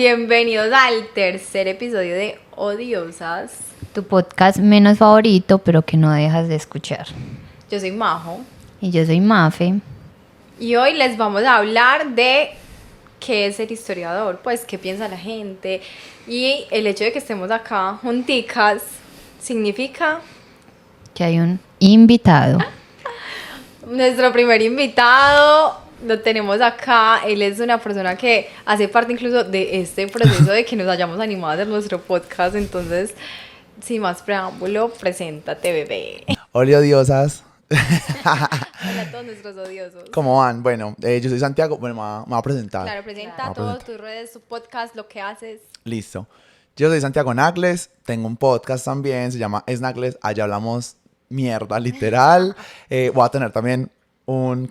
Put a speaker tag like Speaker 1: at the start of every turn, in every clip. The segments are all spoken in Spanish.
Speaker 1: Bienvenidos al tercer episodio de Odiosas.
Speaker 2: Tu podcast menos favorito, pero que no dejas de escuchar.
Speaker 1: Yo soy Majo
Speaker 2: Y yo soy Mafe.
Speaker 1: y hoy les vamos a hablar de qué es ser historiador, pues qué piensa la gente. Y el hecho de que estemos acá junticas significa
Speaker 2: Que hay un invitado.
Speaker 1: nuestro primer invitado. Lo tenemos acá, él es una persona que hace parte incluso de este proceso de que nos hayamos animado a hacer nuestro podcast. Entonces, sin más preámbulo, preséntate, bebé.
Speaker 3: Hola, odiosas.
Speaker 1: Hola a todos nuestros odiosos.
Speaker 3: ¿Cómo van? Bueno, yo soy Santiago. Bueno, me voy a presentar.
Speaker 1: Claro, presenta
Speaker 3: Claro.
Speaker 1: todas tus redes, tu podcast, lo que haces.
Speaker 3: Listo. Yo soy Santiago Nagles. Tengo un podcast también. Se llama Es Nagles. Allá hablamos mierda, literal. Voy a tener también un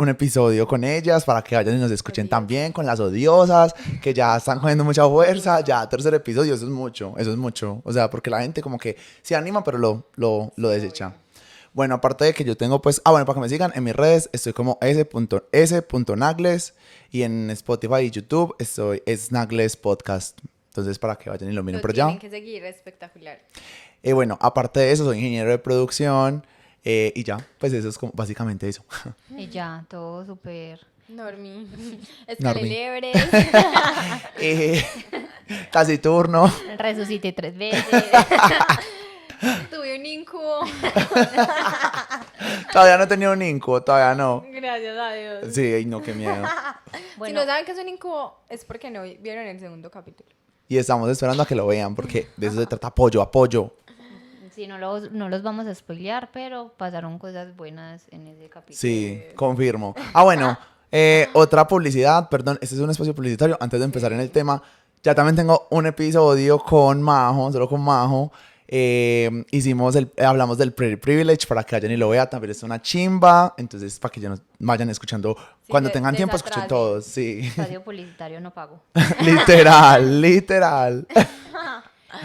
Speaker 3: episodio con ellas para que vayan y nos escuchen también con las odiosas, que ya están cogiendo mucha fuerza. Ya, tercer episodio, eso es mucho. Eso es mucho. O sea, porque la gente como que se anima, pero lo desecha. Bueno, aparte de que yo tengo, pues, bueno, para que me sigan en mis redes, estoy como s.nagles y en Spotify y YouTube estoy Nagles Podcast. Entonces, para que vayan y lo miren por allá.
Speaker 1: Tienen que seguir, espectacular.
Speaker 3: Bueno, aparte de eso, soy ingeniero de producción y ya, pues eso es como básicamente eso.
Speaker 2: Y ya, todo súper.
Speaker 1: Normi. Escalé
Speaker 3: Normi.
Speaker 1: liebre.
Speaker 3: Taciturno.
Speaker 2: Resucité 3 veces.
Speaker 1: Tuve un incubo.
Speaker 3: Todavía no he tenido un incubo, todavía no.
Speaker 1: Gracias a Dios.
Speaker 3: Sí, ay, no, qué miedo.
Speaker 1: Si no saben que es un incubo, es porque no vieron el segundo capítulo.
Speaker 3: Y estamos esperando a que lo vean, porque de eso se trata, apoyo.
Speaker 2: Sí, no los vamos a spoilear, pero pasaron cosas buenas en ese capítulo.
Speaker 3: Sí, confirmo. Bueno, otra publicidad, perdón, este es un espacio publicitario. Antes de empezar en el tema, ya también tengo un episodio con Majo, solo con Majo. Hablamos del Pretty Privilege para que vayan y lo vean. También es una chimba, entonces para que ya nos vayan escuchando.
Speaker 1: Sí,
Speaker 3: Cuando tengan tiempo, escuchen
Speaker 1: desatrase.
Speaker 3: todos, sí.
Speaker 2: Espacio publicitario no pago.
Speaker 3: literal.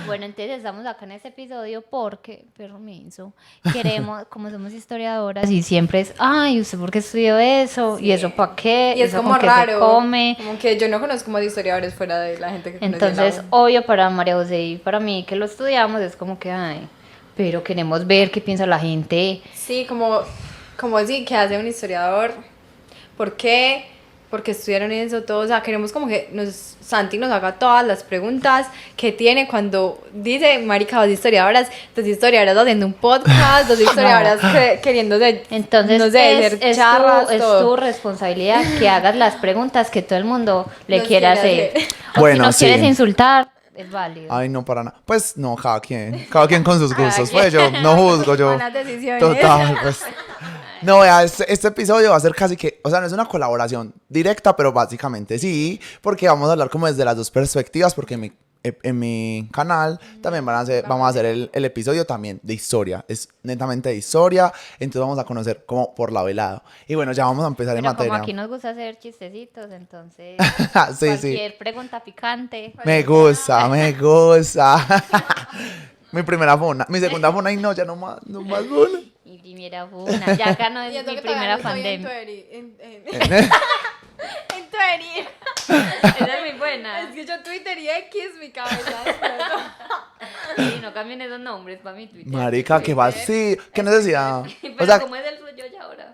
Speaker 2: Bueno, entonces estamos acá en este episodio porque, permiso, queremos, como somos historiadoras y siempre es, ay, ¿usted por qué estudió eso?
Speaker 1: Sí.
Speaker 2: ¿Y eso para qué?
Speaker 1: Y es
Speaker 2: ¿Eso
Speaker 1: como
Speaker 2: con qué
Speaker 1: raro.
Speaker 2: se come?
Speaker 1: Como que yo no conozco más historiadores fuera de la gente que conoce
Speaker 2: Entonces,
Speaker 1: la U.
Speaker 2: obvio para María José y para mí que lo estudiamos es como que, ay, pero queremos ver qué piensa la gente.
Speaker 1: Sí, como así, ¿qué hace un historiador? ¿Por qué? ¿Por qué estudiaron eso? Todo, o sea, queremos como que Santi nos haga todas las preguntas que tiene cuando dice, marica, dos historiadoras haciendo un podcast, dos historiadoras queriendo ser,
Speaker 2: Entonces,
Speaker 1: no sé, ser charras,
Speaker 2: es
Speaker 1: todo.
Speaker 2: tu responsabilidad que hagas las preguntas que todo el mundo le
Speaker 1: Nos
Speaker 2: quiera
Speaker 1: quiere
Speaker 2: hacer.
Speaker 1: hacer.
Speaker 2: O
Speaker 3: Bueno,
Speaker 2: si nos
Speaker 3: sí.
Speaker 2: quieres insultar, es válido.
Speaker 3: Ay, no, para nada. Pues no, cada quien con sus
Speaker 1: Cada
Speaker 3: gustos.
Speaker 1: quien.
Speaker 3: Pues yo no juzgo, yo.
Speaker 1: Buenas decisiones.
Speaker 3: Total, pues. No, vea, este episodio va a ser casi que, o sea, no es una colaboración directa, pero básicamente sí, porque vamos a hablar como desde las dos perspectivas, porque en mi canal también vamos a hacer el episodio también de historia, es netamente de historia, entonces vamos a conocer como por lado y lado. Y bueno, ya vamos a empezar en
Speaker 2: Pero como
Speaker 3: materia.
Speaker 2: aquí nos gusta hacer chistecitos, entonces
Speaker 3: Sí,
Speaker 2: cualquier pregunta picante.
Speaker 3: Me gusta. Mi primera fue una, mi segunda fue una y no, ya no más una.
Speaker 2: Mi primera fue una. Ya acá no
Speaker 1: Y
Speaker 2: es
Speaker 1: eso
Speaker 2: mi
Speaker 1: que todavía
Speaker 2: primera
Speaker 1: no estoy en
Speaker 2: pandemia.
Speaker 1: En Twitter.
Speaker 2: Esa es muy buena.
Speaker 1: Es que yo Twitter y X, mi cabeza explotó.
Speaker 2: Sí, no cambien esos nombres para mi Twitter.
Speaker 3: Marica, qué vacío, qué necesidad.
Speaker 2: Pero
Speaker 3: O sea,
Speaker 2: ¿cómo es el suyo ya ahora?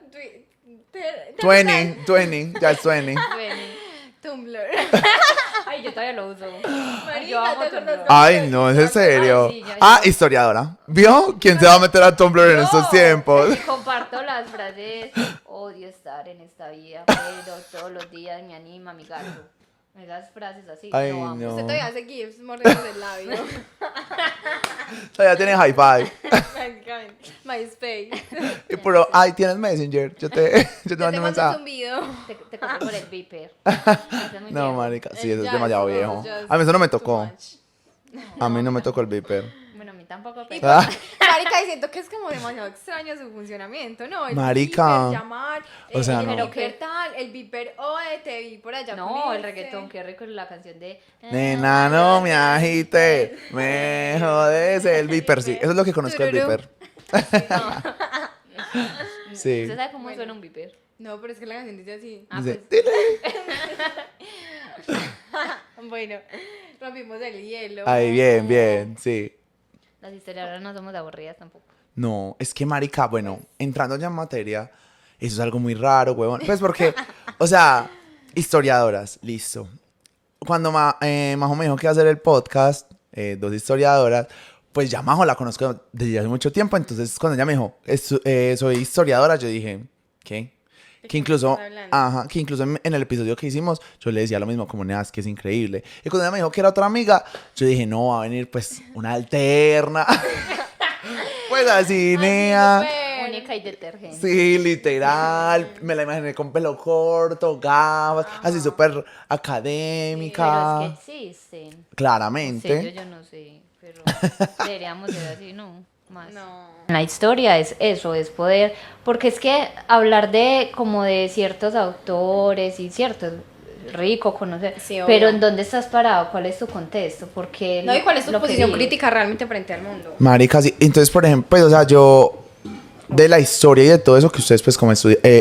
Speaker 3: 20, ya es 20.
Speaker 2: Bueno.
Speaker 1: Tumblr.
Speaker 2: Ay, yo todavía lo uso.
Speaker 1: Marica,
Speaker 2: Yo amo
Speaker 1: ¿te acuerdas
Speaker 2: Tumblr.
Speaker 3: Ay, no, es en serio.
Speaker 2: Ay, sí, ya.
Speaker 3: Historiadora. ¿Vio? ¿Quién se va a meter a Tumblr en estos tiempos?
Speaker 2: Comparto las frases, odio estar en esta vida, pero todos los días me anima mi gato. Esas frases así,
Speaker 3: Ay,
Speaker 2: lo amo.
Speaker 3: no.
Speaker 1: Usted todavía hace GIFs mordiendo el labio.
Speaker 3: Todavía tiene hi-fi.
Speaker 1: Básicamente. MySpace.
Speaker 3: Y puro, ay, tienes Messenger. Yo te
Speaker 1: Yo
Speaker 3: mando
Speaker 1: te
Speaker 3: un
Speaker 1: mando un
Speaker 3: mensaje.
Speaker 1: zumbido.
Speaker 2: Te copio por el Viper. Ese es muy
Speaker 3: No,
Speaker 2: viejo.
Speaker 3: marica, sí, eso es
Speaker 1: Ya,
Speaker 3: demasiado
Speaker 1: eso
Speaker 3: viejo.
Speaker 1: ya es
Speaker 3: A mí eso no me
Speaker 1: too
Speaker 3: tocó.
Speaker 1: much.
Speaker 3: A mí no me tocó el Viper.
Speaker 2: Bueno, a mí tampoco,
Speaker 1: Y
Speaker 2: pero...
Speaker 3: Ah.
Speaker 1: marica, y siento que es como demasiado extraño su funcionamiento, ¿no? El
Speaker 3: Marica.
Speaker 1: beeper, llamar,
Speaker 3: O sea,
Speaker 1: el
Speaker 3: no.
Speaker 1: beeper tal, el beeper, oye, te vi por allá.
Speaker 2: No,
Speaker 1: con
Speaker 2: el
Speaker 1: este.
Speaker 2: reggaetón, qué rico es la canción de...
Speaker 3: Nena, no me agite, me jodes el Viper. Sí, eso es lo que conozco del
Speaker 1: Tururú.
Speaker 3: Viper. Sí.
Speaker 2: ¿Usted sabe cómo
Speaker 1: Bueno.
Speaker 2: suena un Viper?
Speaker 1: No, pero es que la canción dice así.
Speaker 2: Ah,
Speaker 3: Dice,
Speaker 2: pues,
Speaker 3: "Dile".
Speaker 1: Bueno, rompimos el hielo.
Speaker 3: Ahí, bien, sí.
Speaker 2: Las historiadoras no somos aburridas tampoco.
Speaker 3: No, es que marica, bueno, entrando ya en materia, eso es algo muy raro, huevón. Pues porque, o sea, historiadoras, listo. Cuando Majo me dijo que iba a hacer el podcast, dos historiadoras, pues ya Majo la conozco desde hace mucho tiempo, entonces cuando ella me dijo, soy historiadora, yo dije, ¿qué? Que incluso, que incluso en el episodio que hicimos, yo le decía lo mismo, como Neas, que es increíble. Y cuando ella me dijo que era otra amiga, yo dije, no, va a venir pues una alterna. Pues así, Nea.
Speaker 2: Única y detergente.
Speaker 3: Sí, literal. Me la imaginé con pelo corto, gafas, así súper académica.
Speaker 2: Pero es que existen.
Speaker 3: Claramente.
Speaker 2: Sí, yo no sé, pero deberíamos ser así, ¿no? Más.
Speaker 1: No.
Speaker 2: La historia es eso, es poder, porque es que hablar de como de ciertos autores y cierto, es rico conocer,
Speaker 1: Sí, obvio.
Speaker 2: pero ¿en dónde estás parado? ¿Cuál es tu contexto? Porque
Speaker 1: No, y cuál es tu
Speaker 2: lo que
Speaker 1: posición
Speaker 2: digo.
Speaker 1: crítica realmente frente al mundo.
Speaker 3: Marica, sí. Entonces, por ejemplo, pues, o sea, yo de la historia y de todo eso que ustedes pues como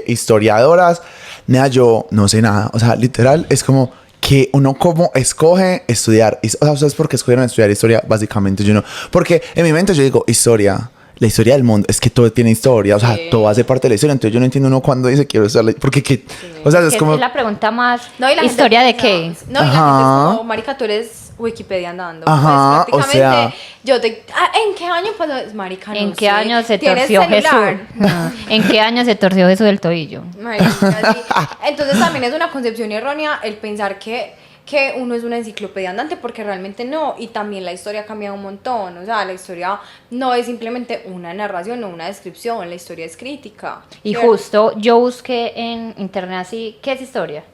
Speaker 3: historiadoras, nada, yo no sé nada. O sea, literal, es como que uno como escoge estudiar. O sea, ustedes por qué escogieron estudiar historia, básicamente yo no. Porque en mi mente yo digo, historia. La historia del mundo, es que todo tiene historia, o sea,
Speaker 1: Sí.
Speaker 3: todo hace parte de la historia, entonces yo no entiendo uno cuando dice quiero estudiar, porque que, o sea, es
Speaker 2: Que
Speaker 3: como,
Speaker 2: es la pregunta más,
Speaker 1: No, y la
Speaker 2: ¿historia
Speaker 1: gente
Speaker 2: de
Speaker 1: piensa-
Speaker 2: qué?
Speaker 1: No, y la gente
Speaker 3: Ajá.
Speaker 1: es como, marica, tú eres Wikipedia andando.
Speaker 3: Ajá,
Speaker 1: Pues,
Speaker 3: o sea-
Speaker 1: prácticamente, yo te... ¿en qué año pasó? Marica, no
Speaker 2: ¿En qué
Speaker 1: sé.
Speaker 2: año se
Speaker 1: ¿Tienes
Speaker 2: torció Jesús?
Speaker 1: celular?
Speaker 2: No. ¿En qué año se torció Jesús del tobillo?
Speaker 1: Marica, sí. Entonces también es una concepción errónea el pensar que uno es una enciclopedia andante, porque realmente no, y también la historia ha cambiado un montón, o sea, la historia no es simplemente una narración o una descripción, la historia es crítica.
Speaker 2: Y
Speaker 1: ¿cierto?
Speaker 2: justo yo busqué en internet así, ¿qué es historia?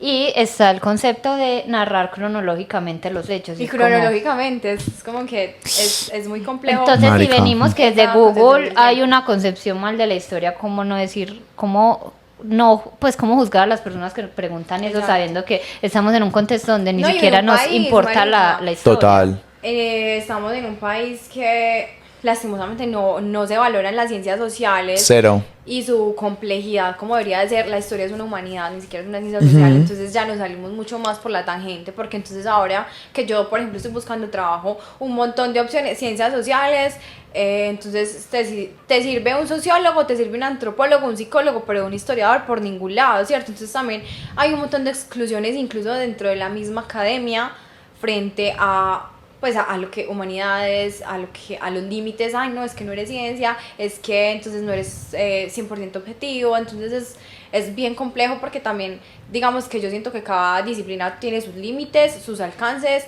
Speaker 2: Y está el concepto de narrar cronológicamente los hechos.
Speaker 1: Y
Speaker 2: es como-
Speaker 1: cronológicamente es como que es muy complejo.
Speaker 2: Entonces,
Speaker 3: Marica.
Speaker 2: si venimos que desde
Speaker 1: Esa concepción
Speaker 2: Google
Speaker 1: del
Speaker 2: hay
Speaker 1: tiempo.
Speaker 2: una concepción mal de la historia, ¿cómo no decir, cómo no, pues cómo juzgar a las personas que preguntan eso,
Speaker 1: Exacto.
Speaker 2: sabiendo que estamos en un contexto donde ni
Speaker 1: No, y en
Speaker 2: siquiera
Speaker 1: un
Speaker 2: nos
Speaker 1: país,
Speaker 2: importa
Speaker 1: marica.
Speaker 2: la historia?
Speaker 3: total.
Speaker 1: Estamos en un país que lastimosamente no se valoran las ciencias sociales
Speaker 3: Cero.
Speaker 1: y su complejidad como debería de ser. La historia es una humanidad, ni siquiera es una ciencia social, entonces ya nos salimos mucho más por la tangente, porque entonces ahora que yo, por ejemplo, estoy buscando trabajo, un montón de opciones, ciencias sociales, entonces te sirve un sociólogo, te sirve un antropólogo, un psicólogo, pero un historiador por ningún lado, ¿cierto? Entonces también hay un montón de exclusiones incluso dentro de la misma academia frente a pues a lo que humanidades, a los límites. Ay, no, es que no eres ciencia, es que entonces no eres 100% objetivo, entonces es bien complejo, porque también digamos que yo siento que cada disciplina tiene sus límites, sus alcances,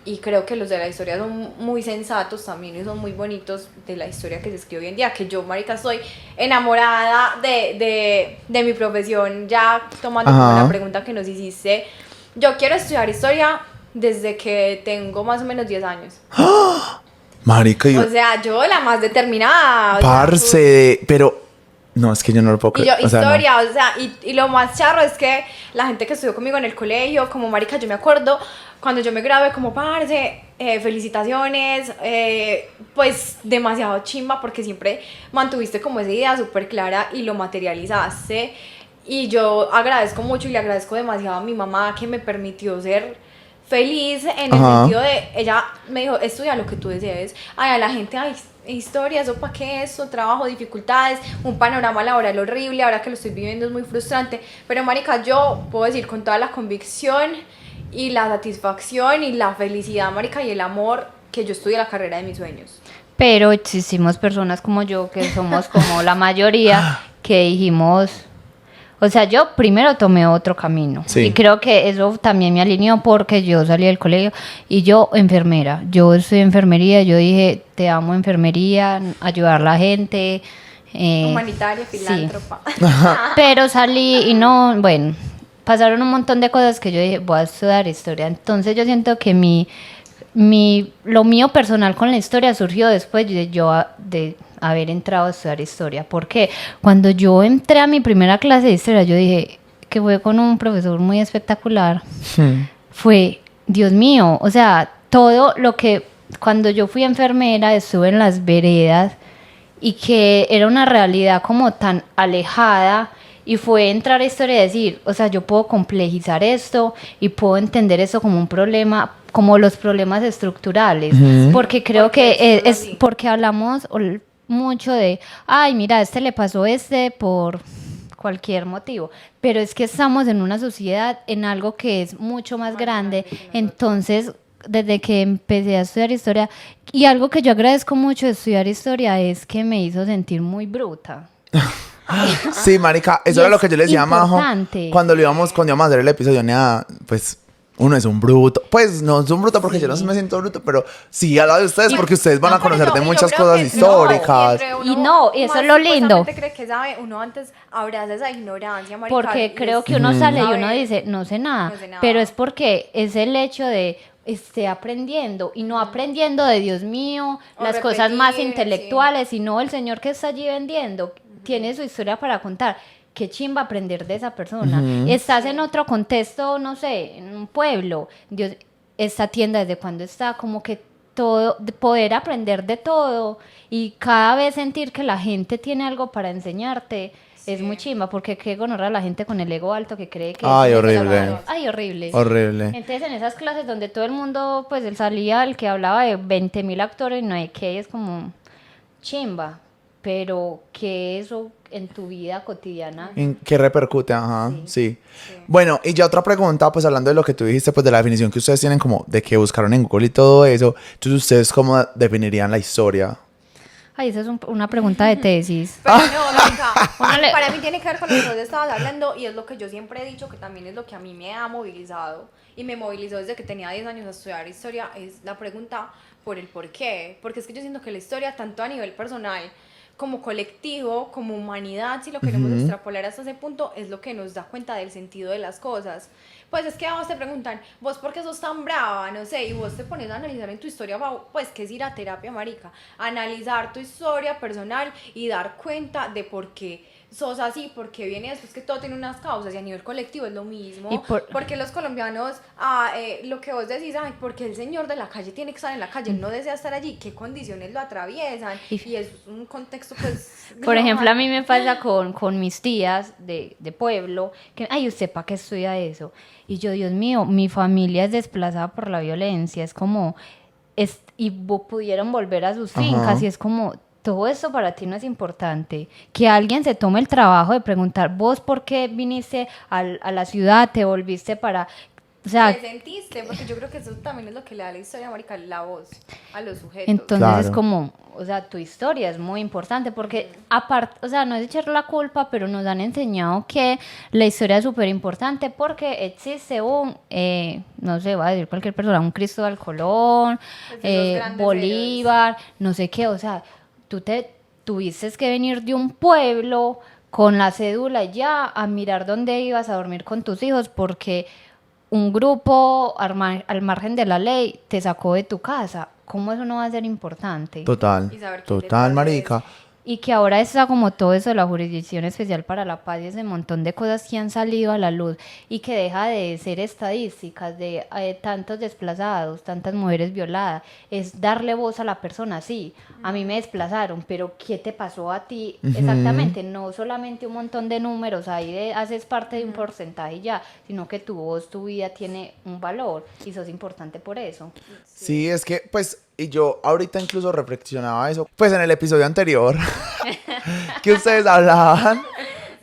Speaker 1: y creo que los de la historia son muy sensatos también y son muy bonitos de la historia que se escribe hoy en día, que yo, marica, estoy enamorada de mi profesión, ya tomando como
Speaker 3: Ajá.
Speaker 1: la pregunta que nos hiciste. Yo quiero estudiar historia desde que tengo más o menos 10 años.
Speaker 3: Marica, yo,
Speaker 1: O sea, yo la más determinada. O sea,
Speaker 3: parce, pero, no, es que yo no lo puedo
Speaker 1: y yo,
Speaker 3: creer, o sea, no.
Speaker 1: historia, o sea, y lo más charro es que la gente que estudió conmigo en el colegio, como marica, yo me acuerdo cuando yo me gradué, como parce, felicitaciones, pues demasiado chimba, porque siempre mantuviste como esa idea súper clara y lo materializaste. Y yo agradezco mucho y le agradezco demasiado a mi mamá, que me permitió ser feliz en el
Speaker 3: Ajá.
Speaker 1: sentido de, ella me dijo, estudia lo que tú desees. Ay, a la gente, ay, historia, eso para qué, eso, trabajo, dificultades, un panorama laboral horrible, ahora que lo estoy viviendo es muy frustrante, pero marica, yo puedo decir con toda la convicción y la satisfacción y la felicidad, marica, y el amor, que yo estudié la carrera de mis sueños.
Speaker 2: Pero existimos personas como yo, que somos como la mayoría, que dijimos, o sea, yo primero tomé otro camino.
Speaker 3: Sí.
Speaker 2: Y creo que eso también me alineó, porque yo salí del colegio y yo enfermera. Yo estudié enfermería, yo dije, te amo enfermería, ayudar a la gente.
Speaker 1: Humanitaria,
Speaker 2: sí.
Speaker 1: filántropa.
Speaker 2: Pero salí y no, bueno, pasaron un montón de cosas que yo dije, voy a estudiar historia. Entonces yo siento que lo mío personal con la historia surgió después de haber entrado a estudiar historia. Porque cuando yo entré a mi primera clase de historia, yo dije, que fue con un profesor muy espectacular, fue, Dios mío, o sea, todo lo que, cuando yo fui enfermera, estuve en las veredas, y que era una realidad como tan alejada, Y fue entrar a historia y decir, o sea, yo puedo complejizar esto y puedo entender eso como un problema, como los problemas estructurales, porque creo que es porque hablamos mucho de, ay, mira, a este le pasó por cualquier motivo, pero es que estamos en una sociedad, en algo que es mucho más grande, entonces desde que empecé a estudiar historia, y algo que yo agradezco mucho de estudiar historia es que me hizo sentir muy bruta.
Speaker 3: Sí, marica, eso era lo que yo le decía a Majo cuando íbamos a hacer el episodio, nea, pues uno es un bruto, pues no es un bruto porque yo no me siento bruto, pero sí al lado de ustedes porque ustedes van a conocer de muchas cosas históricas.
Speaker 2: Y eso es lo lindo.
Speaker 1: Cree que sabe, uno antes abraza esa ignorancia, marica,
Speaker 2: porque creo que uno sale y uno dice, no sé nada, pero es porque es el hecho de esté aprendiendo y no aprendiendo de Dios mío, las cosas más intelectuales, sino el señor que está allí vendiendo tiene su historia para contar. Qué chimba aprender de esa persona. Estás en otro contexto, no sé, en un pueblo. Dios, esta tienda desde cuando está, como que todo, poder aprender de todo y cada vez sentir que la gente tiene algo para enseñarte. Es muy chimba, porque qué gonorrea la gente con el ego alto que cree que...
Speaker 3: Ay, horrible.
Speaker 2: Ay, horrible.
Speaker 3: Horrible.
Speaker 2: Entonces, en esas clases donde todo el mundo, pues, él salía, el que hablaba de 20.000 actores, no hay que, es como chimba, pero que eso en tu vida cotidiana...
Speaker 3: ¿En qué repercute? Ajá, sí. Bueno, y ya otra pregunta, pues hablando de lo que tú dijiste, pues de la definición que ustedes tienen como de que buscaron en Google y todo eso, entonces ustedes cómo definirían la historia.
Speaker 2: Ay, esa es una pregunta de tesis.
Speaker 1: Pero no, marica, para mí tiene que ver con lo que vos estabas hablando y es lo que yo siempre he dicho, que también es lo que a mí me ha movilizado y me movilizó desde que tenía 10 años a estudiar historia, es la pregunta por el por qué, porque es que yo siento que la historia, tanto a nivel personal como colectivo, como humanidad, si lo queremos extrapolar hasta ese punto, es lo que nos da cuenta del sentido de las cosas. Pues es que a vos te preguntan, vos por qué sos tan brava, no sé, y vos te pones a analizar en tu historia, pues que es ir a terapia, marica, analizar tu historia personal y dar cuenta de por qué sos así, por qué viene después, que todo tiene unas causas y a nivel colectivo es lo mismo. Porque los colombianos, lo que vos decís, ay, porque el señor de la calle tiene que estar en la calle, él no desea estar allí, qué condiciones lo atraviesan, y es un contexto, pues...
Speaker 2: Por ejemplo, a mí me pasa con mis tías de pueblo, que, ay, ¿usted para qué estudia eso? Y yo, Dios mío, mi familia es desplazada por la violencia, es como, y pudieron volver a sus fincas, y es como, todo eso para ti no es importante. Que alguien se tome el trabajo de preguntar, vos por qué viniste a la ciudad, te volviste para... O sea,
Speaker 1: ¿qué sentiste? Porque yo creo que eso también es lo que le da a la historia, marica, la voz a los sujetos.
Speaker 2: Entonces
Speaker 3: Claro.
Speaker 2: es como, o sea, tu historia es muy importante porque aparte, o sea, no es echar la culpa, pero nos han enseñado que la historia es súper importante porque existe no sé, va a decir cualquier persona, un Cristóbal Colón,
Speaker 1: Pues
Speaker 2: Bolívar, no sé qué, o sea, tú tuviste que venir de un pueblo con la cédula ya a mirar dónde ibas a dormir con tus hijos porque un grupo al margen de la ley te sacó de tu casa. ¿Cómo eso no va a ser importante?
Speaker 3: Total,
Speaker 1: Y saber quién
Speaker 3: total,
Speaker 1: detrás de
Speaker 3: marica.
Speaker 2: Y que ahora está como todo eso de la Jurisdicción Especial para la Paz y ese montón de cosas que han salido a la luz y que deja de ser estadísticas de tantos desplazados, tantas mujeres violadas, es darle voz a la persona, sí, a mí me desplazaron, pero ¿qué te pasó a ti exactamente? No solamente un montón de números, ahí haces parte de un porcentaje ya, sino que tu voz, tu vida tiene un valor y sos importante por eso.
Speaker 3: Sí, es que, pues, y yo ahorita incluso reflexionaba eso, pues en el episodio anterior, que ustedes hablaban,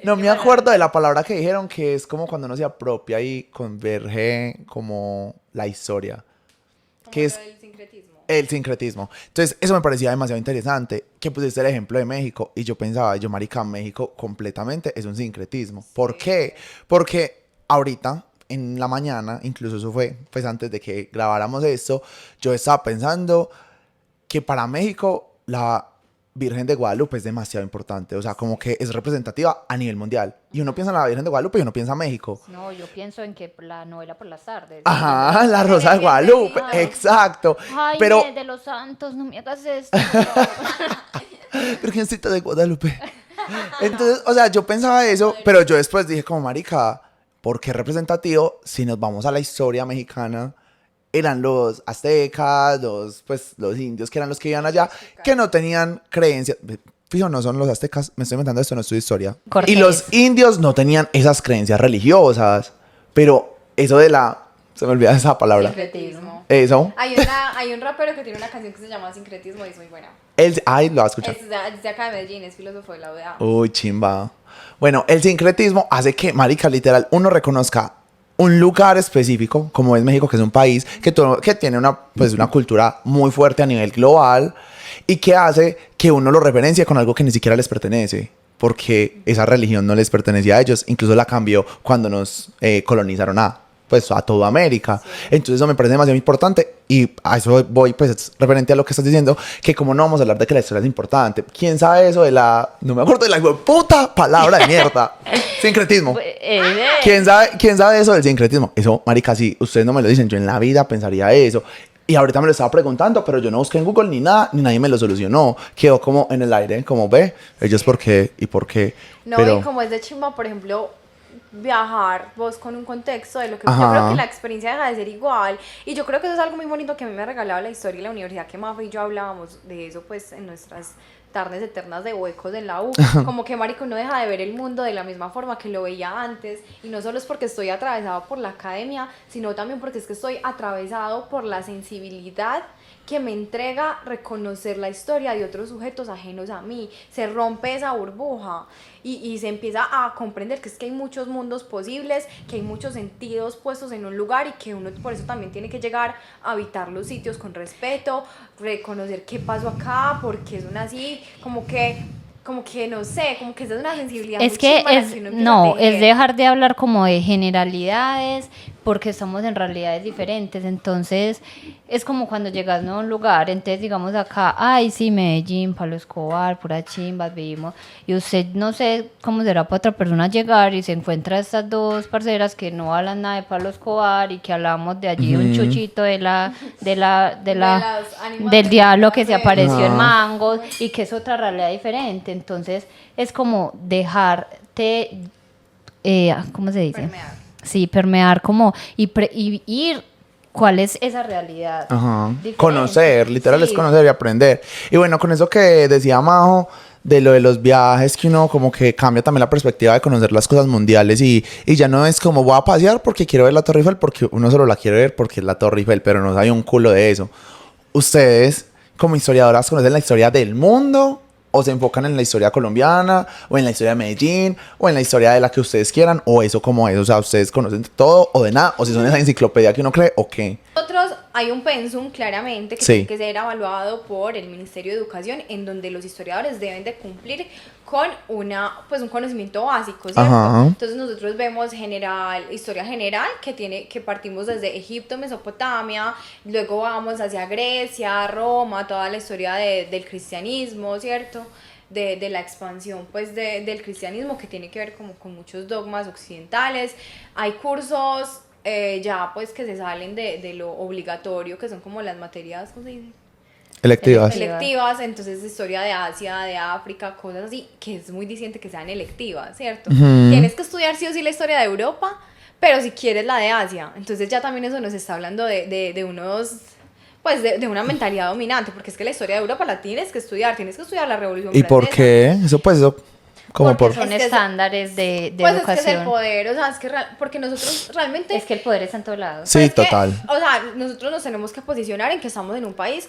Speaker 3: no me acuerdo de la palabra que dijeron, que es como cuando uno se apropia y converge como la historia, que es
Speaker 1: el sincretismo.
Speaker 3: el sincretismo. Entonces, eso me parecía demasiado interesante, que pusiste el ejemplo de México, y yo pensaba, marica, México completamente es un sincretismo. ¿Por qué? Porque ahorita, en la mañana, incluso eso fue pues antes de que grabáramos esto, yo estaba pensando que para México la Virgen de Guadalupe es demasiado importante, o sea, como que es representativa a nivel mundial. Y uno piensa en la Virgen de Guadalupe y uno piensa en México.
Speaker 2: No, yo pienso en que la novela por las tardes.
Speaker 3: Ajá, la Rosa de Guadalupe, exacto.
Speaker 2: Ay,
Speaker 3: pero
Speaker 2: de los santos, no me hagas esto.
Speaker 3: Virgencita de Guadalupe. Entonces, o sea, yo pensaba eso, pero yo después dije como, marica, ¿por qué representativo si nos vamos a la historia mexicana? Eran los aztecas, los indios que eran los que vivían allá, que no tenían creencias. fijo, no son los aztecas, me estoy inventando esto, no estudio historia.
Speaker 2: Cortés.
Speaker 3: Y los indios no tenían esas creencias religiosas, pero eso de la... Se me olvida esa palabra.
Speaker 1: Sincretismo.
Speaker 3: Eso.
Speaker 1: Hay un rapero que tiene una canción que se llama Sincretismo y es muy buena.
Speaker 3: Ay, lo vas a escuchar.
Speaker 1: Es de acá de Medellín, es filósofo de la UdeA.
Speaker 3: Uy, chimba. Bueno, el sincretismo hace que, marica, literal, uno reconozca un lugar específico, como es México, que es un país que tiene una cultura muy fuerte a nivel global y que hace que uno lo referencie con algo que ni siquiera les pertenece, porque esa religión no les pertenecía a ellos, incluso la cambió cuando nos colonizaron a toda América. Sí. Entonces eso me parece demasiado importante y a eso voy, pues es referente a lo que estás diciendo, que como no vamos a hablar de que la historia es importante. ¿Quién sabe eso de no me acuerdo de la puta palabra de mierda? Sincretismo. ¿Quién sabe eso del sincretismo? Eso, marica, si ustedes no me lo dicen, yo en la vida pensaría eso. Y ahorita me lo estaba preguntando, pero yo no busqué en Google ni nada, ni nadie me lo solucionó. Quedó como en el aire, como ve, ellos por qué y por qué.
Speaker 1: No,
Speaker 3: pero...
Speaker 1: y como es de chimba, por ejemplo, viajar vos con un contexto de lo que
Speaker 3: Ajá.
Speaker 1: yo creo que la experiencia deja de ser igual y yo creo que eso es algo muy bonito que a mí me ha regalado la historia y la universidad, que Mafe y yo hablábamos de eso pues en nuestras tardes eternas de huecos en la U, como que marico no deja de ver el mundo de la misma forma que lo veía antes, y no solo es porque estoy atravesado por la academia, sino también porque es que estoy atravesado por la sensibilidad que me entrega reconocer la historia de otros sujetos ajenos a mí. Se rompe esa burbuja y se empieza a comprender que es que hay muchos mundos posibles, que hay muchos sentidos puestos en un lugar y que uno por eso también tiene que llegar a habitar los sitios con respeto, reconocer qué pasó acá, por qué son así, como que no sé, como que esa es una sensibilidad
Speaker 2: es
Speaker 1: muy
Speaker 2: que
Speaker 1: chimba,
Speaker 2: es,
Speaker 1: que uno
Speaker 2: no,
Speaker 1: empieza a tejer.
Speaker 2: es dejar de hablar como de generalidades, porque estamos en realidades diferentes. Entonces es como cuando llegas a un lugar, entonces digamos acá, ay sí, Medellín, Pablo Escobar, pura chimbas, vivimos, y usted no sé cómo será para otra persona llegar y se encuentra estas dos parceras que no hablan nada de Pablo Escobar y que hablamos de allí un chuchito del diablo que se apareció en Mango y que es otra realidad diferente. Entonces es como dejarte, ¿cómo se dice?
Speaker 1: Permear.
Speaker 2: Sí, permear como y ir cuál es esa realidad.
Speaker 3: Ajá.
Speaker 2: Diferente.
Speaker 3: Conocer, literal
Speaker 2: Sí.
Speaker 3: es conocer y aprender. Y bueno, con eso que decía Majo, de lo de los viajes, que uno como que cambia también la perspectiva de conocer las cosas mundiales y ya no es como voy a pasear porque quiero ver la Torre Eiffel, porque uno solo la quiere ver porque es la Torre Eiffel, pero no hay un culo de eso. ¿Ustedes como historiadoras conocen la historia del mundo o se enfocan en la historia colombiana o en la historia de Medellín o en la historia de la que ustedes quieran o eso como es? O sea, ¿ustedes conocen de todo o de nada? ¿O si son esa enciclopedia que uno cree o qué?
Speaker 1: Nosotros hay un pensum claramente que
Speaker 3: Sí.
Speaker 1: tiene que ser evaluado por el Ministerio de Educación, en donde los historiadores deben de cumplir con un conocimiento básico, ¿cierto?
Speaker 3: Ajá.
Speaker 1: Entonces nosotros vemos historia general que partimos desde Egipto, Mesopotamia, luego vamos hacia Grecia, Roma, toda la historia del cristianismo, ¿cierto? De la expansión pues del cristianismo, que tiene que ver como con muchos dogmas occidentales. Hay cursos ya pues que se salen de lo obligatorio, que son como las materias, ¿cómo se dice?
Speaker 3: Electivas.
Speaker 1: Electivas, entonces historia de Asia, de África, cosas así, que es muy diciente que sean electivas, ¿cierto? Tienes que estudiar sí o sí la historia de Europa, pero si quieres la de Asia, entonces ya también eso nos está hablando de unos... Pues de una mentalidad dominante, porque es que la historia de Europa la tienes que estudiar la Revolución
Speaker 3: ¿Y por
Speaker 1: Francesa.
Speaker 3: qué? Eso como
Speaker 1: Porque
Speaker 3: por...
Speaker 2: Son
Speaker 1: Es que
Speaker 2: estándares de
Speaker 1: Pues
Speaker 2: educación.
Speaker 1: es que es el poder, o sea, es que porque nosotros realmente...
Speaker 2: Es que el poder está en todos lados.
Speaker 3: Sí,
Speaker 1: pues es que,
Speaker 3: total.
Speaker 1: o sea, nosotros nos tenemos que posicionar en que estamos en un país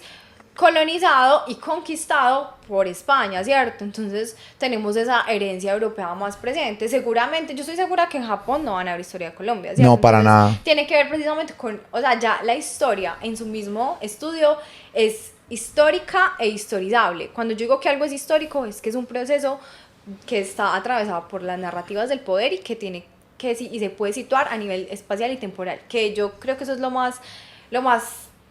Speaker 1: colonizado y conquistado por España, ¿cierto? Entonces tenemos esa herencia europea más presente. Seguramente, yo estoy segura que en Japón no van a ver historia de Colombia, ¿cierto?
Speaker 3: No, para
Speaker 1: Entonces,
Speaker 3: nada.
Speaker 1: Tiene que ver precisamente con, o sea, ya la historia en su mismo estudio es histórica e historizable. Cuando yo digo que algo es histórico, es que es un proceso que está atravesado por las narrativas del poder y que tiene que y se puede situar a nivel espacial y temporal, que yo creo que eso es lo más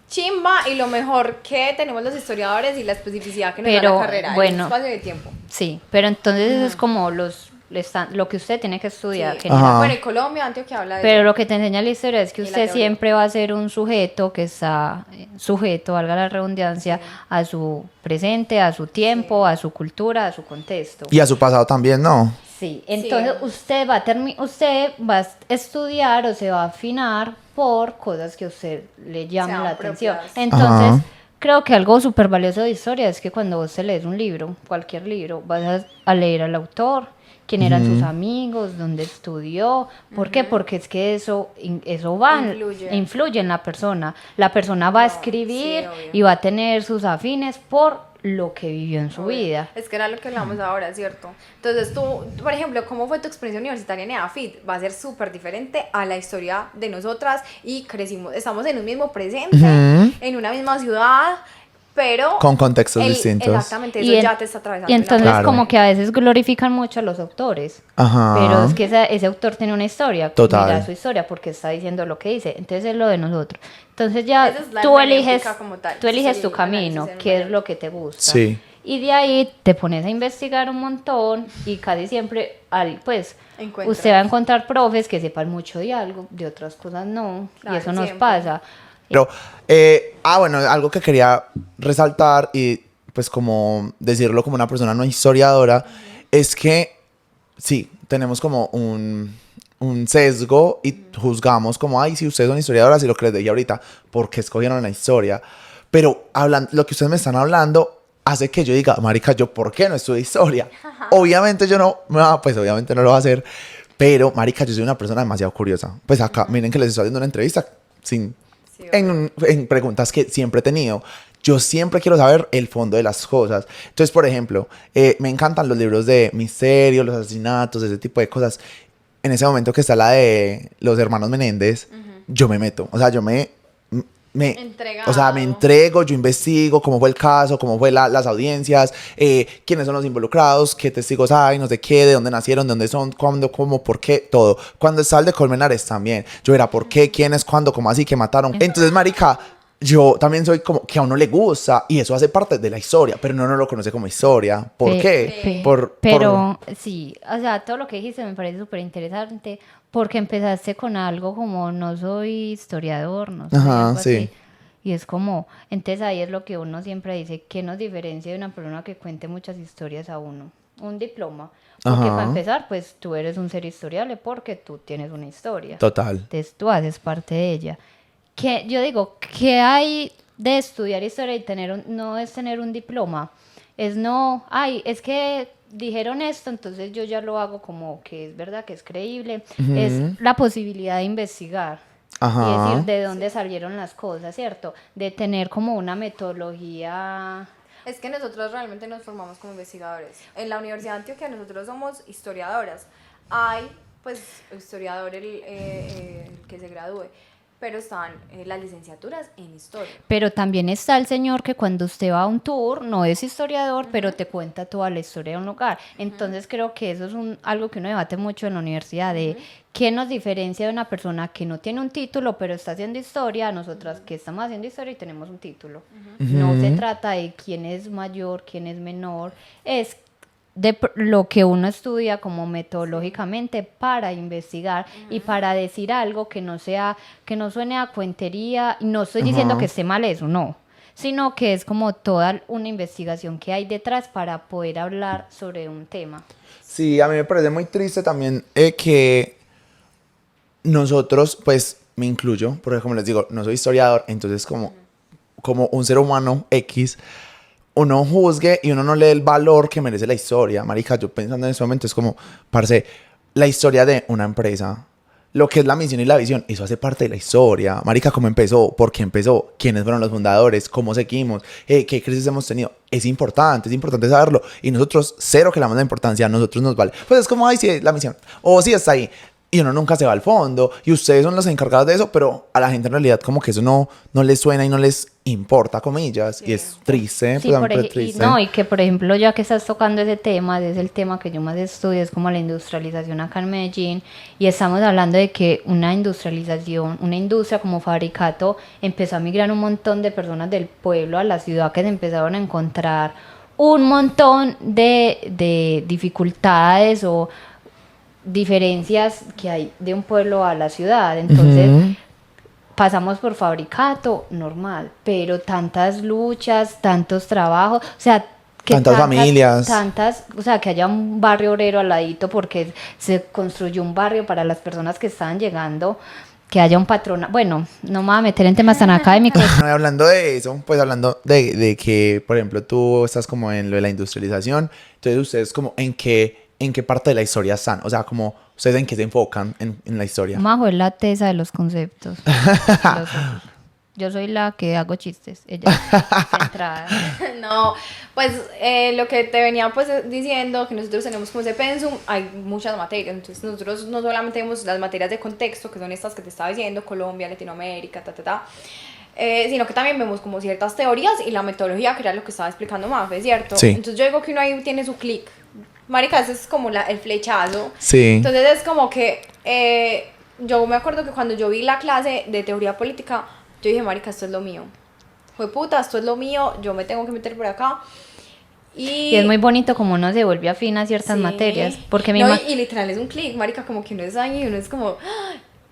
Speaker 1: chimba y lo mejor que tenemos los historiadores y la especificidad que nos da la carrera, el espacio de tiempo.
Speaker 2: Sí, pero entonces eso es como lo que usted tiene que estudiar.
Speaker 1: Sí.
Speaker 2: general.
Speaker 1: Bueno, en Colombia, Antioquia habla de
Speaker 2: Pero
Speaker 1: eso.
Speaker 2: lo que te enseña la historia es que
Speaker 1: Y la
Speaker 2: usted
Speaker 1: teoría.
Speaker 2: siempre va a ser un sujeto que está sujeto, valga la redundancia, a su presente, a su tiempo, a su cultura, a su contexto.
Speaker 3: Y a su pasado también, ¿no?
Speaker 2: Sí, entonces usted va a estudiar o se va a afinar por cosas que a usted le llamen
Speaker 1: Sean
Speaker 2: la atención.
Speaker 1: propias.
Speaker 2: Entonces,
Speaker 3: Ajá.
Speaker 2: creo que algo súper valioso de historia es que cuando vos te lees un libro, cualquier libro, vas a leer al autor, quién eran sus amigos, dónde estudió. ¿Por qué? Porque es que eso influye en la persona. La persona va a escribir
Speaker 1: sí,
Speaker 2: y va a tener sus afines por lo que vivió en su vida.
Speaker 1: Es que era lo que hablamos ahora, ¿cierto? Entonces tú, por ejemplo, ¿cómo fue tu experiencia universitaria en EAFIT? Va a ser súper diferente a la historia de nosotras y crecimos, estamos en un mismo presente, en una misma ciudad, pero...
Speaker 3: Con contextos distintos.
Speaker 1: Exactamente, eso ya te está atravesando.
Speaker 2: Y entonces
Speaker 3: Claro.
Speaker 2: como que a veces glorifican mucho a los autores.
Speaker 3: Ajá.
Speaker 2: Pero es que ese autor tiene una historia.
Speaker 3: Total.
Speaker 2: Mira su historia porque está diciendo lo que dice. Entonces es lo de nosotros. Entonces ya
Speaker 1: Esa es la
Speaker 2: tú
Speaker 1: hermenéutica como tal.
Speaker 2: eliges
Speaker 1: Sí,
Speaker 2: tu
Speaker 1: el
Speaker 2: camino,
Speaker 1: análisis
Speaker 2: qué es
Speaker 1: hermenéutico.
Speaker 2: lo que te gusta.
Speaker 3: Sí.
Speaker 2: Y de ahí te pones a investigar un montón y casi siempre, pues,
Speaker 1: Encuentras.
Speaker 2: usted va a encontrar profes que sepan mucho de algo, de otras cosas no.
Speaker 1: Claro,
Speaker 2: y eso nos
Speaker 1: siempre.
Speaker 2: pasa.
Speaker 3: Pero, bueno, algo que quería resaltar y pues como decirlo como una persona no historiadora, es que sí, tenemos como un sesgo y juzgamos como, ay, si ustedes son historiadoras y lo que les dije ahorita, ¿por qué escogieron la historia? Pero lo que ustedes me están hablando hace que yo diga, marica, ¿yo por qué no estudio historia? Obviamente yo no, pues obviamente no lo voy a hacer, pero marica, yo soy una persona demasiado curiosa. Pues acá, miren que les estoy haciendo una entrevista sin...
Speaker 1: Sí,
Speaker 3: en preguntas que siempre he tenido. Yo siempre quiero saber el fondo de las cosas. Entonces, por ejemplo, me encantan los libros de misterio, los asesinatos, ese tipo de cosas. En ese momento que está la de los hermanos Menéndez, yo me meto. O sea, yo
Speaker 1: Entregado.
Speaker 3: o sea, me entrego, yo investigo cómo fue el caso, cómo fue las audiencias, quiénes son los involucrados, qué testigos hay, no sé qué, de dónde nacieron, de dónde son, cuándo, cómo, por qué, todo. Cuando está el de Colmenares también, yo era por qué, quiénes, cuándo, cómo así, que mataron. Entonces, marica, yo también soy como que a uno le gusta y eso hace parte de la historia, pero no lo conoce como historia. ¿Por qué?
Speaker 2: Pero sí, o sea, todo lo que dijiste me parece súper interesante porque empezaste con algo como no soy historiador, no soy
Speaker 3: Ajá,
Speaker 2: algo
Speaker 3: sí.
Speaker 2: así. Y es como, entonces ahí es lo que uno siempre dice, ¿qué nos diferencia de una persona que cuente muchas historias a uno? Un diploma. Porque
Speaker 3: Ajá.
Speaker 2: para empezar, pues tú eres un ser historiable porque tú tienes una historia.
Speaker 3: Total.
Speaker 2: Entonces tú haces parte de ella. Que yo digo, ¿qué hay de estudiar historia y no es tener un diploma? Es no, es que dijeron esto, entonces yo ya lo hago como que es verdad, que es creíble. Es la posibilidad de investigar.
Speaker 3: Ajá.
Speaker 2: Y decir de dónde salieron las cosas, ¿cierto? De tener como una metodología.
Speaker 1: Es que nosotros realmente nos formamos como investigadores. En la Universidad de Antioquia nosotros somos historiadoras. Hay, pues, historiador el que se gradúe, pero están las licenciaturas en historia.
Speaker 2: Pero también está el señor que cuando usted va a un tour, no es historiador, pero te cuenta toda la historia de un lugar. Entonces creo que eso es algo que uno debate mucho en la universidad, de qué nos diferencia de una persona que no tiene un título, pero está haciendo historia, a nosotras que estamos haciendo historia y tenemos un título. No se trata de quién es mayor, quién es menor, es de lo que uno estudia como metodológicamente para investigar y para decir algo que no suene a cuentería. No estoy diciendo que esté mal eso, no, sino que es como toda una investigación que hay detrás para poder hablar sobre un tema.
Speaker 3: Sí, a mí me parece muy triste también que nosotros, pues me incluyo, porque como les digo, no soy historiador, entonces como un ser humano X, uno juzgue y uno no lee el valor que merece la historia. Marica, yo pensando en ese momento es como, parce, la historia de una empresa, lo que es la misión y la visión, eso hace parte de la historia. Marica, ¿cómo empezó? ¿Por qué empezó? ¿Quiénes fueron los fundadores? ¿Cómo seguimos? ¿Qué crisis hemos tenido? Es importante saberlo. Y nosotros, cero que le damos la importancia, a nosotros nos vale. Pues es como, ay, sí, la misión. O sí, está ahí. Y uno nunca se va al fondo. Y ustedes son los encargados de eso, pero a la gente en realidad como que eso no les suena y no les importa, comillas. Sí. Y es triste,
Speaker 2: sí, triste. Y que por ejemplo, ya que estás tocando ese tema, es el tema que yo más estudio, es como la industrialización acá en Medellín. Y estamos hablando de que una industrialización, una industria como Fabricato, empezó a migrar un montón de personas del pueblo a la ciudad que se empezaron a encontrar un montón de dificultades o diferencias que hay de un pueblo a la ciudad. Entonces pasamos por Fabricato, normal, pero tantas luchas, tantos trabajos, o sea, que
Speaker 3: tantas familias,
Speaker 2: o sea, que haya un barrio obrero al ladito porque se construyó un barrio para las personas que estaban llegando, que haya un patrón. Bueno, no me voy a meter en temas tan académicos.
Speaker 3: No, y hablando de eso, pues hablando de que, por ejemplo, tú estás como en lo de la industrialización, entonces ustedes como en qué parte de la historia están, o sea, como ustedes en qué se enfocan en la historia.
Speaker 2: Majo es la tesa de los conceptos filosóficos. Yo soy la que hago chistes, ella es centrada.
Speaker 1: No, pues lo que te venía pues diciendo, que nosotros tenemos como ese pensum, hay muchas materias, entonces nosotros no solamente vemos las materias de contexto, que son estas que te estaba diciendo, Colombia, Latinoamérica, sino que también vemos como ciertas teorías y la metodología, que era lo que estaba explicando Mafe, ¿cierto?
Speaker 3: Sí.
Speaker 1: Entonces yo digo que uno ahí tiene su clic, marica, ese es como el flechazo.
Speaker 3: Sí.
Speaker 1: Entonces es como que yo me acuerdo que cuando yo vi la clase de teoría política, yo dije, marica, esto es lo mío. Fue puta, esto es lo mío, yo me tengo que meter por acá.
Speaker 2: Y es muy bonito como uno se vuelve afín a ciertas materias. Porque
Speaker 1: y literal es un clic, marica, como que uno es año y uno es como...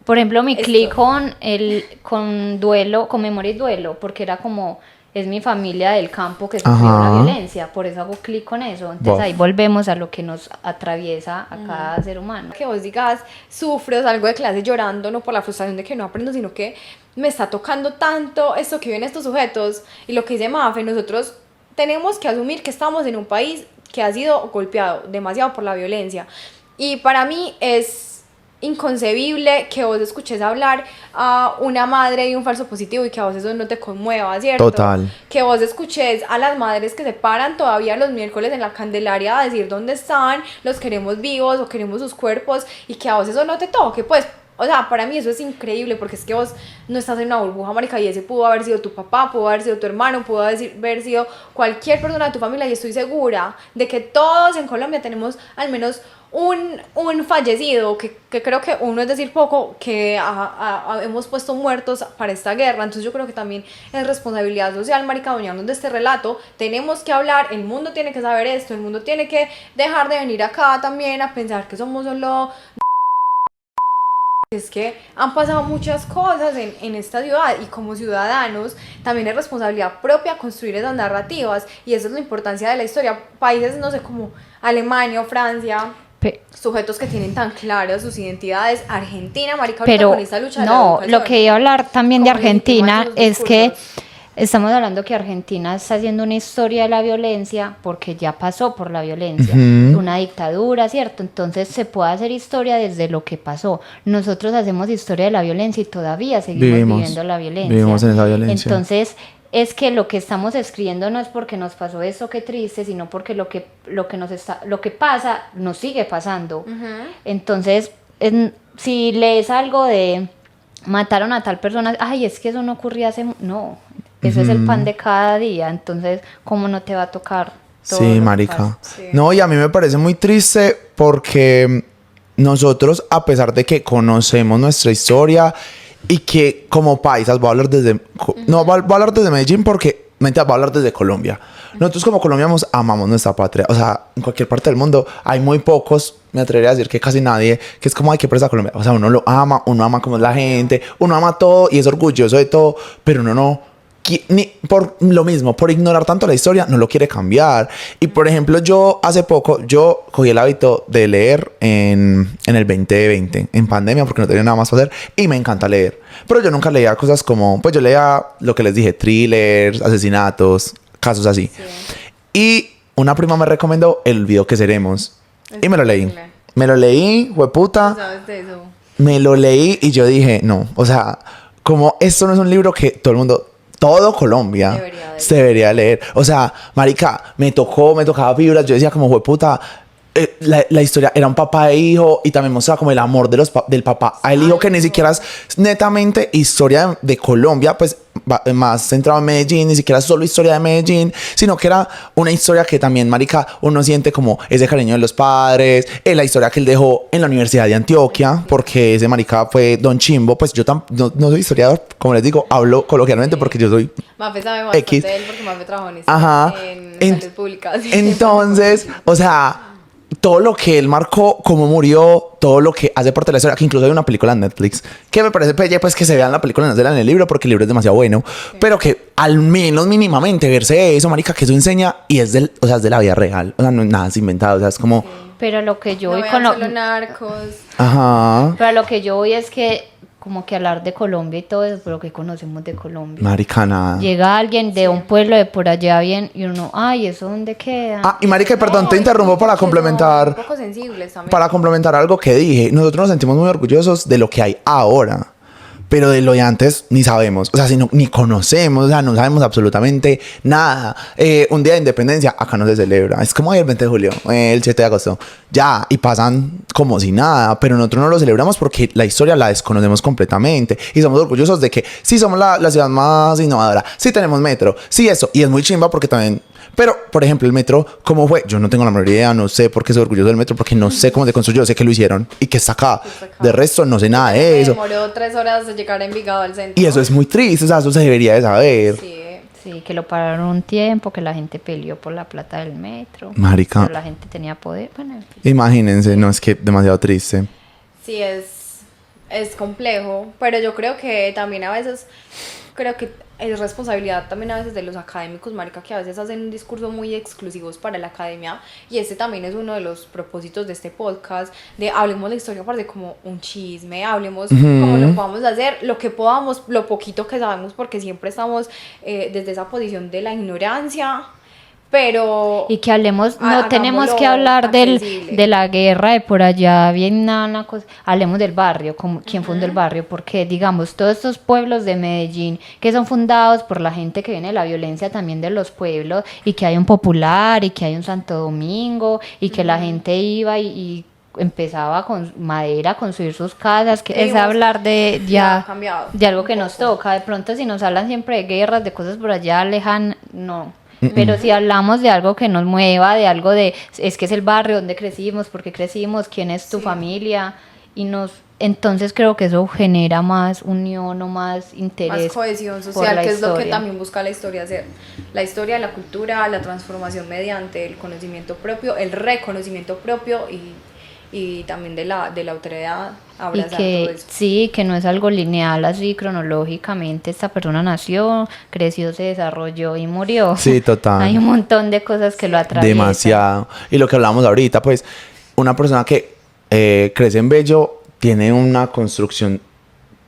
Speaker 2: Por ejemplo, mi clic con duelo, con memoria y duelo, porque era como... Es mi familia del campo que sufrió la violencia, por eso hago clic con eso. Entonces ahí volvemos a lo que nos atraviesa a cada ser humano.
Speaker 1: Que vos digas, sufro, salgo de clase llorando, no por la frustración de que no aprendo, sino que me está tocando tanto esto que viven estos sujetos. Y lo que dice Mafe, nosotros tenemos que asumir que estamos en un país que ha sido golpeado demasiado por la violencia. Y para mí es inconcebible que vos escuches hablar a una madre de un falso positivo y que a vos eso no te conmueva, ¿cierto?
Speaker 3: Total.
Speaker 1: Que vos escuches a las madres que se paran todavía los miércoles en la Candelaria a decir dónde están, los queremos vivos o queremos sus cuerpos, y que a vos eso no te toque, pues, o sea, para mí eso es increíble, porque es que vos no estás en una burbuja, marica, y ese pudo haber sido tu papá, pudo haber sido tu hermano, pudo haber sido cualquier persona de tu familia, y estoy segura de que todos en Colombia tenemos al menos un fallecido, que creo que uno es decir poco, que hemos puesto muertos para esta guerra. Entonces yo creo que también es responsabilidad social, marica, adueñarnos de este relato. Tenemos que hablar, el mundo tiene que saber esto, el mundo tiene que dejar de venir acá también a pensar que somos solo... Es que han pasado muchas cosas en esta ciudad, y como ciudadanos también es responsabilidad propia construir esas narrativas, y esa es la importancia de la historia. Países, no sé, como Alemania o Francia, sujetos que tienen tan claras sus identidades. Argentina, marica,
Speaker 2: pero
Speaker 1: con esta lucha de la
Speaker 2: no,
Speaker 1: educación,
Speaker 2: lo que iba a hablar también de
Speaker 1: como
Speaker 2: Argentina es que
Speaker 1: discursos.
Speaker 2: estamos hablando que Argentina está haciendo una historia de la violencia porque ya pasó por la violencia, una dictadura, ¿cierto? Entonces se puede hacer historia desde lo que pasó. Nosotros hacemos historia de la violencia y todavía seguimos viviendo la violencia.
Speaker 3: Vivimos en esa violencia.
Speaker 2: Entonces es que lo que estamos escribiendo no es porque nos pasó eso, qué triste, sino porque lo que pasa nos sigue pasando. Entonces, si lees algo de mataron a tal persona, ay, es que eso no ocurría hace... No, eso es el pan de cada día, entonces, ¿cómo no te va a tocar todo?
Speaker 3: Sí, marica. No, y a mí me parece muy triste porque nosotros, a pesar de que conocemos nuestra historia y que como paisas, voy a hablar desde... No, voy a hablar desde Medellín porque... Mentira, voy a hablar desde Colombia. Nosotros como colombianos amamos nuestra patria. O sea, en cualquier parte del mundo hay muy pocos, me atrevería a decir que casi nadie, que es como, ay, qué presa Colombia. O sea, uno lo ama, uno ama como es la gente, uno ama todo y es orgulloso de todo, pero uno no... Ni por lo mismo, por ignorar tanto la historia, no lo quiere cambiar. Y por ejemplo, yo hace poco, yo cogí el hábito de leer en el 2020, en pandemia, porque no tenía nada más para hacer, y me encanta leer. Pero yo nunca leía cosas como, pues yo leía lo que les dije, thrillers, asesinatos, casos así. Sí. Y una prima me recomendó El Olvido que Seremos. Y me lo leí. Me lo leí, hueputa.
Speaker 1: ¿Sabes de eso?
Speaker 3: Me lo leí y yo dije, no, o sea, como esto no es un libro que todo Colombia se debería leer. O sea, marica, me tocaba fibras. Yo decía como, jueputa, la historia era un papá e hijo, y también mostraba como el amor del papá al hijo, que ni siquiera es netamente historia de Colombia, pues más centrado en Medellín, ni siquiera solo historia de Medellín, sino que era una historia que también, marica, uno siente como ese cariño de los padres, la historia que él dejó en la Universidad de Antioquia, porque ese marica fue Don Chimbo. Pues yo no soy historiador, como les digo, hablo coloquialmente porque yo soy
Speaker 1: Mafe sabe bastante
Speaker 3: X.
Speaker 1: de él, porque Mafe trabajó en salud pública.
Speaker 3: Entonces, o sea, todo lo que él marcó, cómo murió, todo lo que hace parte de la historia, que incluso hay una película en Netflix, que me parece pelle, pues que se vean la película, no se vean en el libro, porque el libro es demasiado bueno, pero que al menos mínimamente verse eso, marica, que eso enseña, y es de la vida real, o sea, no es nada inventado, o sea, es como...
Speaker 2: Pero lo que yo
Speaker 1: no
Speaker 2: voy con
Speaker 1: solo narcos.
Speaker 3: Ajá.
Speaker 2: Pero lo que yo voy es que como que hablar de Colombia y todo eso, pero que conocemos de Colombia.
Speaker 3: Marica, nada.
Speaker 2: Llega alguien de un pueblo de por allá bien y uno, ay, ¿eso dónde queda?
Speaker 3: Ah, y marica, perdón, te
Speaker 1: No,
Speaker 3: interrumpo para
Speaker 1: que son
Speaker 3: complementar.
Speaker 1: un poco sensibles también.
Speaker 3: Para complementar algo que dije, nosotros nos sentimos muy orgullosos de lo que hay ahora, pero de lo de antes ni sabemos, o sea, ni conocemos, o sea, no sabemos absolutamente nada. Un día de independencia acá no se celebra, es como el 20 de julio, el 7 de agosto, ya, y pasan como si nada, pero nosotros no lo celebramos porque la historia la desconocemos completamente y somos orgullosos de que sí somos la ciudad más innovadora, sí tenemos metro, sí eso, y es muy chimba porque también... Pero, por ejemplo, el metro, ¿cómo fue? Yo no tengo la menor idea, no sé por qué soy orgulloso del metro, porque no sé cómo se construyó, sé que lo hicieron y que está acá. De resto, no sé nada de eso.
Speaker 1: Me demoró 3 horas de llegar a Envigado al centro.
Speaker 3: Y eso es muy triste, o sea, eso se debería de saber.
Speaker 1: Sí.
Speaker 2: Sí, que lo pararon un tiempo, que la gente peleó por la plata del metro.
Speaker 3: Marica.
Speaker 2: Pero la gente tenía poder. Bueno, en fin.
Speaker 3: Imagínense, no, es que demasiado triste.
Speaker 1: Sí, es complejo, pero yo creo que también a veces, creo que es responsabilidad también a veces de los académicos, marica, que a veces hacen un discurso muy exclusivos para la academia, y este también es uno de los propósitos de este podcast, de hablemos la historia, parece como un chisme, hablemos como lo podamos hacer, lo que podamos, lo poquito que sabemos, porque siempre estamos desde esa posición de la ignorancia, pero...
Speaker 2: Y que hablemos, no tenemos que
Speaker 1: hagámoslo
Speaker 2: hablar
Speaker 1: accesible.
Speaker 2: de la guerra de por allá, bien una cosa, hablemos del barrio, como quién fundó el barrio, porque digamos, todos estos pueblos de Medellín que son fundados por la gente que viene de la violencia también de los pueblos, y que hay un Popular, y que hay un Santo Domingo, y que la gente iba y empezaba con madera a construir sus casas, que es
Speaker 1: Digamos,
Speaker 2: hablar de
Speaker 1: ya ha
Speaker 2: ya
Speaker 1: cambiado
Speaker 2: de algo
Speaker 1: un
Speaker 2: que nos
Speaker 1: poco.
Speaker 2: toca. De pronto si nos hablan siempre de guerras, de cosas por allá lejanas, no. Pero si hablamos de algo que nos mueva, de algo de, es que es el barrio donde crecimos, por qué crecimos, quién es tu familia, y entonces creo que eso genera más unión o más interés.
Speaker 1: Más cohesión
Speaker 2: por
Speaker 1: social,
Speaker 2: la
Speaker 1: que es lo que
Speaker 2: historia.
Speaker 1: también busca la historia hacer. La historia, la cultura, la transformación mediante el conocimiento propio, el reconocimiento propio y también de la autoridad,
Speaker 2: Y
Speaker 1: abrazar todo
Speaker 2: que
Speaker 1: eso.
Speaker 2: sí, que no es algo lineal así cronológicamente, esta persona nació, creció, se desarrolló y murió.
Speaker 3: Sí, total.
Speaker 2: Hay un montón de cosas que lo atraviesan.
Speaker 3: Demasiado. Y lo que hablamos ahorita, pues, una persona que crece en Bello tiene una construcción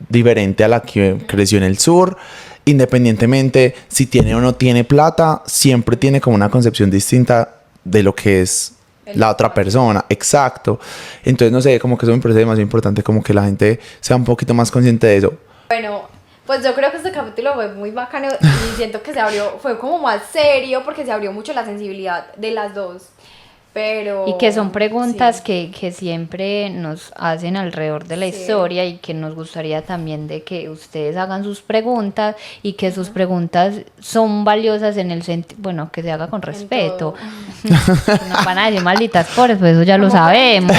Speaker 3: diferente a la que creció en el sur. Independientemente si tiene o no tiene plata, siempre tiene como una concepción distinta de lo que es la otra persona. Exacto. Entonces, no sé, como que eso me parece demasiado importante, como que la gente sea un poquito más consciente de eso.
Speaker 1: Bueno, pues yo creo que este capítulo fue muy bacano y siento que fue como más serio porque se abrió mucho la sensibilidad de las dos. Pero...
Speaker 2: Y que son preguntas
Speaker 1: sí.
Speaker 2: que siempre nos hacen alrededor de la
Speaker 1: Sí.
Speaker 2: historia, y que nos gustaría también de que ustedes hagan sus preguntas, y que sus preguntas son valiosas en el sentido, bueno, que se haga con respeto. Que nos van a decir malditas pobres, pues eso ya lo sabemos.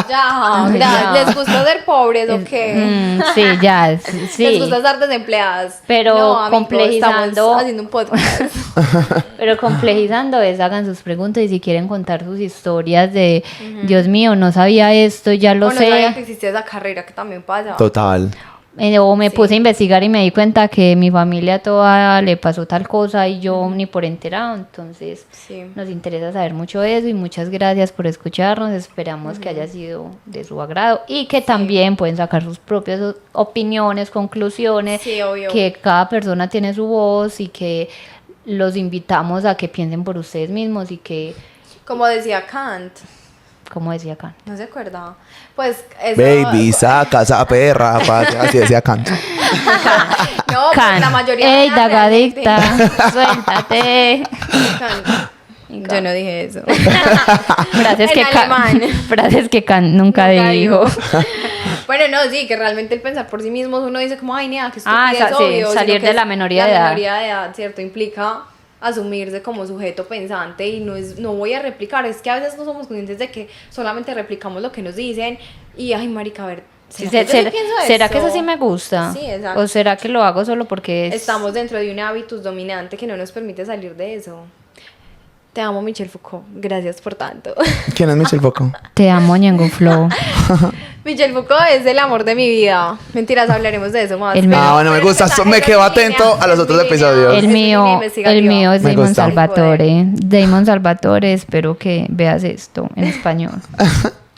Speaker 1: Ya,
Speaker 2: Ya.
Speaker 1: ¿les gusta ser pobres o qué?
Speaker 2: Sí, ya, sí.
Speaker 1: ¿Les gusta estar desempleadas?
Speaker 2: Pero
Speaker 1: No, amigo,
Speaker 2: complejizando-
Speaker 1: estamos haciendo un podcast.
Speaker 2: Pero complejizando es, hagan sus preguntas, y si quieren contar sus historias de, Dios mío, no sabía esto, ya lo
Speaker 1: O no sabía que
Speaker 2: sé.
Speaker 1: existía esa carrera, que también pasa.
Speaker 3: Total.
Speaker 2: O me puse a investigar y me di cuenta que mi familia toda le pasó tal cosa y yo ni por enterado. Entonces
Speaker 1: Sí.
Speaker 2: nos interesa saber mucho de eso, y muchas gracias por escucharnos. Esperamos que haya sido de su agrado, y que también pueden sacar sus propias opiniones, conclusiones,
Speaker 1: Sí, obvio.
Speaker 2: que cada persona tiene su voz, y que los invitamos a que piensen por ustedes mismos, y que,
Speaker 1: Como decía Kant,
Speaker 2: como decía Kant,
Speaker 1: ¿no se acuerda? Pues eso...
Speaker 3: Baby, saca esa perra, así decía Kant.
Speaker 1: No, pues
Speaker 2: Kant,
Speaker 1: la mayoría...
Speaker 2: ¡ey, dagadicta! ¡Suéltate!
Speaker 1: Kant. Yo no dije eso.
Speaker 2: Frases
Speaker 1: En
Speaker 2: que Kant,
Speaker 1: alemán.
Speaker 2: frases que Kant nunca dijo.
Speaker 1: Bueno, no, sí, que realmente el pensar por sí mismos, uno dice como, ay, nea, que
Speaker 2: Ah,
Speaker 1: estupidez,
Speaker 2: sí,
Speaker 1: obvio,
Speaker 2: salir
Speaker 1: sino que
Speaker 2: de
Speaker 1: es
Speaker 2: la minoría de edad.
Speaker 1: La minoría de edad, ¿cierto? Implica asumirse como sujeto pensante, y no voy a replicar, es que a veces no somos conscientes de que solamente replicamos lo que nos dicen y, ay, marica, a ver,
Speaker 2: Sí,
Speaker 1: ¿será que yo sí pienso
Speaker 2: ¿será que eso
Speaker 1: esto?
Speaker 2: sí me gusta?
Speaker 1: Sí, exacto.
Speaker 2: ¿O será que lo hago solo porque es...
Speaker 1: Estamos dentro de un hábitus dominante que no nos permite salir de eso. Te amo, Michel Foucault, gracias por tanto.
Speaker 3: ¿Quién es Michel Foucault?
Speaker 2: Te amo, Ñengo Flow.
Speaker 1: Michel Foucault es el amor de mi vida. Mentiras, hablaremos de eso más.
Speaker 2: El mío.
Speaker 3: Ah, bueno, me gusta, me quedo atento a los otros episodios.
Speaker 2: El mío es
Speaker 3: Me
Speaker 2: Damon
Speaker 3: gusta.
Speaker 2: Salvatore. Damon Salvatore, espero que veas esto en español.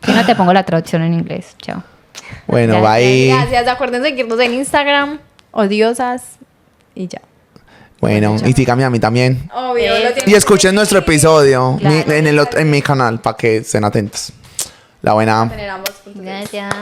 Speaker 2: Si no, te pongo la traducción en inglés. Chao.
Speaker 3: Bueno,
Speaker 2: Gracias.
Speaker 3: bye.
Speaker 1: Gracias, acuérdense de seguirnos en Instagram, odiosas, y ya.
Speaker 3: Bueno, y síganme a mí también.
Speaker 1: Obvio, lo tienen
Speaker 3: Y escuchen nuestro episodio
Speaker 2: Claro.
Speaker 3: en mi canal para que estén atentos. La buena.
Speaker 1: que tener ambos puntos de vista.
Speaker 2: Gracias.